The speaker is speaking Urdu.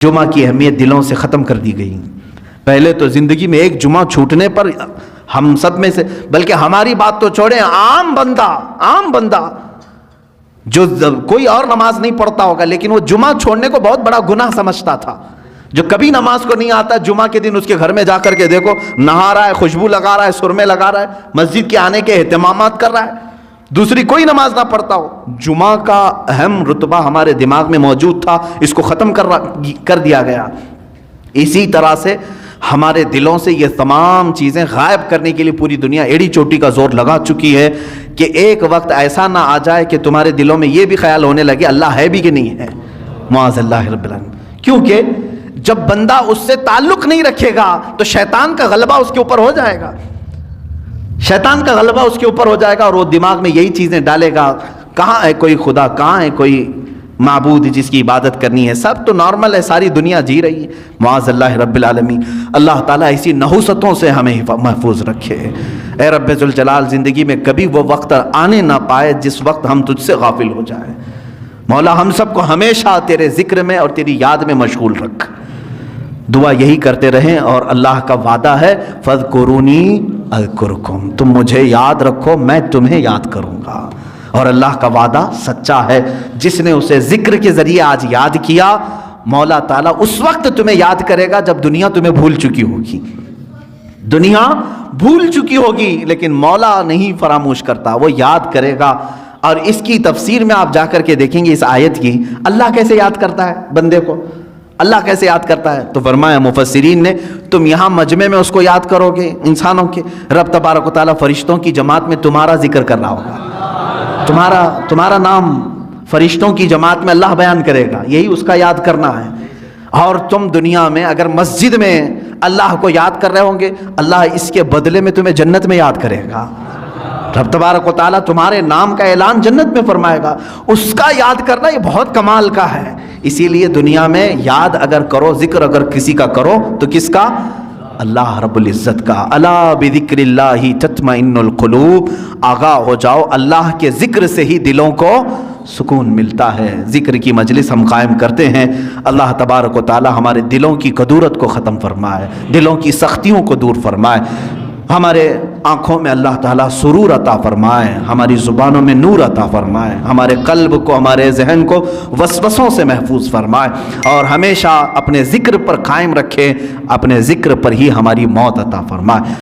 جمعہ کی اہمیت دلوں سے ختم کر دی گئی۔ پہلے تو زندگی میں ایک جمعہ چھوٹنے پر ہم سب میں سے، بلکہ ہماری بات تو چھوڑیں، عام بندہ جو کوئی اور نماز نہیں پڑھتا ہوگا لیکن وہ جمعہ چھوڑنے کو بہت بڑا گناہ سمجھتا تھا، جو کبھی نماز کو نہیں آتا، جمعہ کے دن اس کے گھر میں جا کر کے دیکھو، نہا رہا ہے، خوشبو لگا رہا ہے، سرمے لگا رہا ہے، مسجد کے آنے کے اہتمامات کر رہا ہے، دوسری کوئی نماز نہ پڑھتا ہو۔ جمعہ کا اہم رتبہ ہمارے دماغ میں موجود تھا، اس کو ختم کر دیا گیا۔ اسی طرح سے ہمارے دلوں سے یہ تمام چیزیں غائب کرنے کے لیے پوری دنیا ایڑی چوٹی کا زور لگا چکی ہے کہ ایک وقت ایسا نہ آ جائے کہ تمہارے دلوں میں یہ بھی خیال ہونے لگے اللہ ہے بھی کہ نہیں ہے، معاذ اللہ رب العالمین۔ کیونکہ جب بندہ اس سے تعلق نہیں رکھے گا تو شیطان کا غلبہ اس کے اوپر ہو جائے گا، شیطان کا غلبہ اس کے اوپر ہو جائے گا اور وہ دماغ میں یہی چیزیں ڈالے گا، کہاں ہے کوئی خدا، کہاں ہے کوئی معبود جس کی عبادت کرنی ہے، سب تو نارمل ہے، ساری دنیا جی رہی ہے، معاذ اللہ رب العالمین۔ اللہ تعالیٰ ایسی نحوستوں سے ہمیں محفوظ رکھے۔ اے رب ذوالجلال، زندگی میں کبھی وہ وقت آنے نہ پائے جس وقت ہم تجھ سے غافل ہو جائیں۔ مولا ہم سب کو ہمیشہ تیرے ذکر میں اور تیری یاد میں مشغول رکھ۔ دعا یہی کرتے رہیں، اور اللہ کا وعدہ ہے فَاذْكُرُونِي أَذْكُرْكُمْ، تم مجھے یاد رکھو میں تمہیں یاد کروں گا۔ اور اللہ کا وعدہ سچا ہے، جس نے اسے ذکر کے ذریعے آج یاد کیا، مولا تعالیٰ اس وقت تمہیں یاد کرے گا جب دنیا تمہیں بھول چکی ہوگی۔ دنیا بھول چکی ہوگی لیکن مولا نہیں فراموش کرتا، وہ یاد کرے گا۔ اور اس کی تفسیر میں آپ جا کر کے دیکھیں گے اس آیت کی، اللہ کیسے یاد کرتا ہے بندے کو، اللہ کیسے یاد کرتا ہے؟ تو فرمایا مفسرین نے، تم یہاں مجمع میں اس کو یاد کرو گے انسانوں کے، رب تبارک و تعالیٰ فرشتوں کی جماعت میں تمہارا ذکر کر رہا ہوگا، تمہارا نام فرشتوں کی جماعت میں اللہ بیان کرے گا، یہی اس کا یاد کرنا ہے۔ اور تم دنیا میں اگر مسجد میں اللہ کو یاد کر رہے ہوں گے، اللہ اس کے بدلے میں تمہیں جنت میں یاد کرے گا۔ رب تبارک و تعالیٰ تمہارے نام کا اعلان جنت میں فرمائے گا، اس کا یاد کرنا یہ بہت کمال کا ہے۔ اسی لیے دنیا میں یاد اگر کرو، ذکر اگر کسی کا کرو تو کس کا؟ اللہ رب العزت کا۔ الا بذکر اللہ تطمئن القلوب، آگاہ ہو جاؤ، اللہ کے ذکر سے ہی دلوں کو سکون ملتا ہے۔ ذکر کی مجلس ہم قائم کرتے ہیں، اللہ تبارک و تعالی ہمارے دلوں کی کدورت کو ختم فرمائے، دلوں کی سختیوں کو دور فرمائے، ہمارے آنکھوں میں اللہ تعالیٰ سرور عطا فرمائے، ہماری زبانوں میں نور عطا فرمائے، ہمارے قلب کو، ہمارے ذہن کو وسوسوں سے محفوظ فرمائے، اور ہمیشہ اپنے ذکر پر قائم رکھے، اپنے ذکر پر ہی ہماری موت عطا فرمائے۔